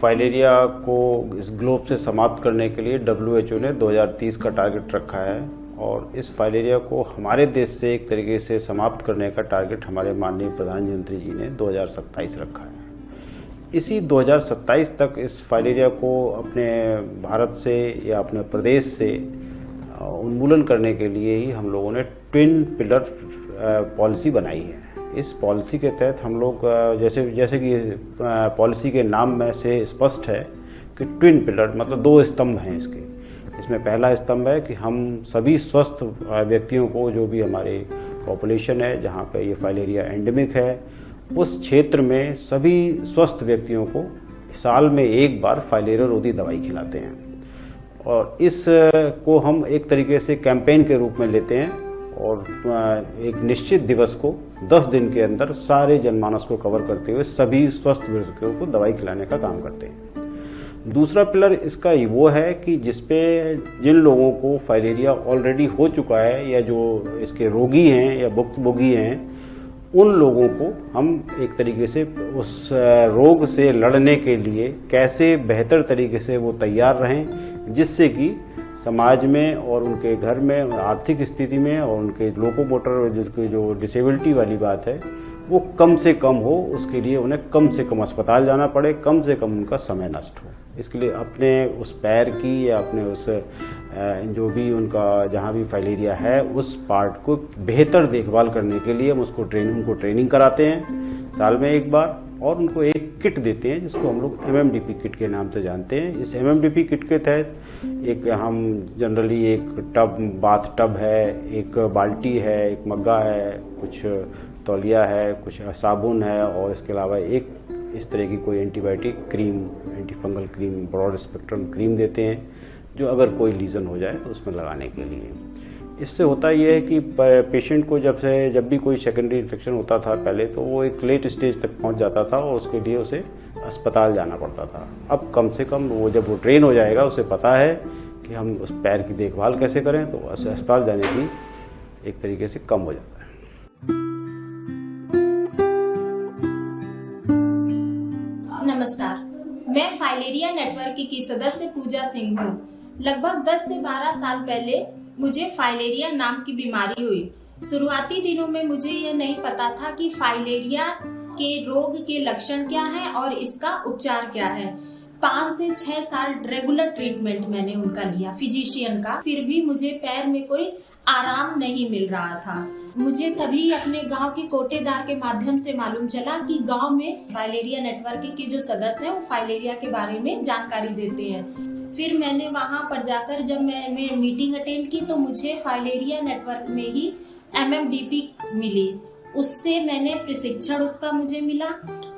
Filaria को इस globe से समाप्त करने के लिए WHO ने 2030 का टारगेट रखा है और इस फाइलेरिया को हमारे देश से एक तरीके से समाप्त करने का टारगेट हमारे माननीय प्रधानमंत्री जी ने 2027 रखा है। इसी 2027 तक इस फाइलेरिया को अपने भारत से या अपने प्रदेश से उन्मूलन करने के लिए ही हम लोगों ने ट्विन पिलर पॉलिसी बनाई है। इस पॉलिसी के तहत हम लोग जैसे कि पॉलिसी के नाम में से स्पष्ट है कि ट्विन पिलर मतलब दो स्तंभ हैं इसके। इसमें पहला स्तंभ है कि हम सभी स्वस्थ व्यक्तियों को, जो भी हमारी पॉपुलेशन है जहाँ पे ये फाइलेरिया एंडेमिक है, उस क्षेत्र में सभी स्वस्थ व्यक्तियों को साल में एक बार फाइलेरिया रोधी दवाई खिलाते हैं और इस को हम एक तरीके से कैंपेन के रूप में लेते हैं और एक निश्चित दिवस को 10 दिन के अंदर सारे जनमानस को कवर करते हुए सभी स्वस्थ व्यक्तियों को दवाई खिलाने का काम करते हैं। दूसरा पिलर इसका वो है कि जिसपे जिन लोगों को फाइलेरिया ऑलरेडी हो चुका है या जो इसके रोगी हैं या भुक्तभोगी हैं, उन लोगों को हम एक तरीके से उस रोग से लड़ने के लिए कैसे बेहतर तरीके से वो तैयार रहें, जिससे कि समाज में और उनके घर में आर्थिक स्थिति में और उनके लोकोमोटर जिसकी जो डिसेबिलिटी वाली बात है वो कम से कम हो। उसके लिए उन्हें कम से कम अस्पताल जाना पड़े, कम से कम उनका समय नष्ट हो। इसके लिए अपने उस पैर की या अपने उस जो भी उनका जहाँ भी फाइलेरिया है उस पार्ट को बेहतर देखभाल करने के लिए हम उनको ट्रेनिंग कराते हैं साल में एक बार और उनको एक किट देते हैं जिसको हम लोग MMDP किट के नाम से जानते हैं। इस MMDP किट के तहत एक हम जनरली एक बाथ टब है, एक बाल्टी है, एक मग्गा है, कुछ तौलिया है, कुछ साबुन है और इसके अलावा एक इस तरह की कोई antibiotic cream, antifungal cream, broad spectrum cream देते हैं जो अगर कोई लीजन हो जाए तो उसमें लगाने के लिए। इससे होता यह है कि पेशेंट को जब भी कोई सेकेंडरी इन्फेक्शन होता था पहले, तो वो एक लेट स्टेज तक पहुंच जाता था और उसके लिए उसे अस्पताल जाना पड़ता था। अब कम से कम वो जब वो ट्रेन हो जाएगा, उसे पता है कि हम उस पैर की देखभाल कैसे करें, तो अस्पताल जाने की एक तरीके से कम हो जाता है। नमस्कार, मैं फाइलेरिया नेटवर्क की सदस्य पूजा सिंह हूँ। लगभग 10 से 12 साल पहले मुझे फाइलेरिया नाम की बीमारी हुई। शुरुआती दिनों में मुझे यह नहीं पता था कि फाइलेरिया के रोग के लक्षण क्या हैं और इसका उपचार क्या है। 5 से 6 साल रेगुलर ट्रीटमेंट मैंने उनका लिया, फिजिशियन का, फिर भी मुझे पैर में कोई आराम नहीं मिल रहा था। मुझे तभी अपने गांव के कोटेदार के माध्यम से मालूम चला कि गांव में फाइलेरिया नेटवर्क के जो सदस्य हैं वो फाइलेरिया के बारे में जानकारी देते हैं। फिर मैंने वहां पर जाकर जब मैं मीटिंग अटेंड की तो मुझे फाइलेरिया नेटवर्क में ही MMDP मिली। उससे मैंने प्रशिक्षण उसका मुझे मिला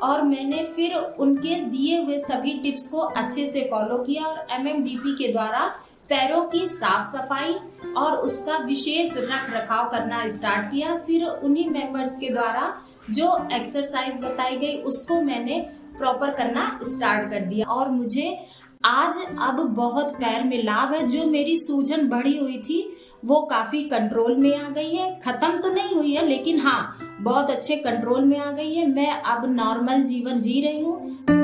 और मैंने फिर उनके दिए हुए सभी टिप्स को अच्छे से फॉलो किया और MMDP के द्वारा पैरों की साफ सफाई और उसका विशेष रख रखाव करना स्टार्ट किया। फिर उन्हीं मेंबर्स के द्वारा जो एक्सरसाइज बताई गई उसको मैंने प्रॉपर करना स्टार्ट कर दिया और मुझे आज अब बहुत पैर में लाभ है। जो मेरी सूजन बढ़ी हुई थी वो काफी कंट्रोल में आ गई है। खत्म तो नहीं हुई है लेकिन हाँ बहुत अच्छे कंट्रोल में आ गई है। मैं अब नॉर्मल जीवन जी रही हूँ।